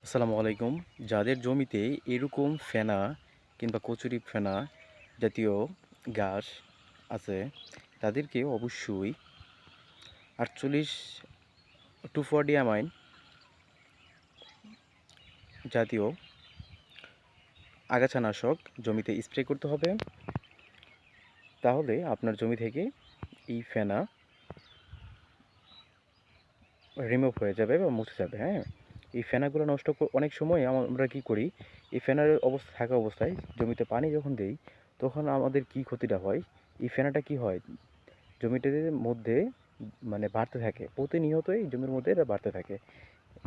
আসসালামু আলাইকুম। যাদের জমিতে এরকম ফেনা কিংবা কচুরি ফেনা জাতীয় ঘাস আছে, তাদেরকে অবশ্যই 48 2,4-ডিয়ামাইন জাতীয় আগাছানাশক জমিতে স্প্রে করতে হবে। তাহলে আপনার জমি থেকে এই ফেনা রিমুভ হয়ে যাবে বা মুছে যাবে, হ্যাঁ? এই ফেনাগুলো অনেক সময় আমরা কী করি, এই ফেনার থাকা অবস্থায় জমিতে পানি যখন দেই, তখন আমাদের কী ক্ষতিটা হয়, এই ফেনাটা কী হয়, জমিটার মধ্যে মানে বাড়তে থাকে। প্রতিনিয়তই জমির মধ্যে এরা বাড়তে থাকে।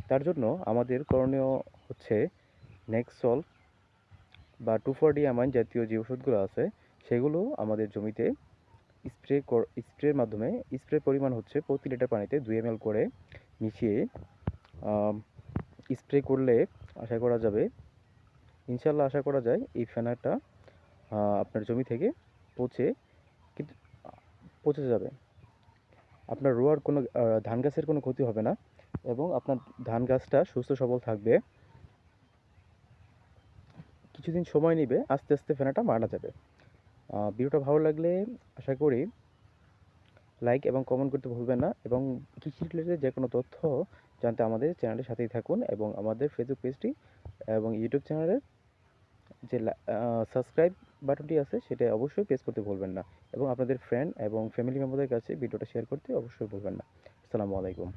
তার জন্য আমাদের করণীয় হচ্ছে নেক্সল বা 2,4-ডিয়ামাইন জাতীয় যে ওষুধগুলো আছে, সেগুলো আমাদের জমিতে স্প্রের মাধ্যমে স্প্রের পরিমাণ হচ্ছে প্রতি লিটার পানিতে 2 ml করে মিশিয়ে স্প্রে করলে আশা করা যাবে, ইনশাল্লাহ আশা করা যায় এই ফেনাটা আপনার জমি থেকে পচে কিন্তু পচে যাবে। আপনার রোয়ার কোনো ধান গাছের কোনো ক্ষতি হবে না এবং আপনার ধান গাছটা সুস্থ সবল থাকবে। কিছুদিন সময় নেবে, আস্তে আস্তে ফেনাটা মারা যাবে। ভিডিওটা ভালো লাগলে আশা করি লাইক এবং কমেন্ট করতে ভুলবেন না, এবং কৃষি রিলেটেড যে কোনো তথ্য জানতে আমাদের চ্যানেলের সাথেই থাকুন, এবং আমাদের ফেসবুক পেজটি এবং ইউটিউব চ্যানেলের যে সাবস্ক্রাইব বাটনটি আছে সেটা অবশ্যই প্রেস করতে ভুলবেন না, এবং আপনাদের ফ্রেন্ড এবং ফ্যামিলি মেম্বারদের কাছে ভিডিওটা শেয়ার করতে অবশ্যই ভুলবেন না। আসসালামু আলাইকুম।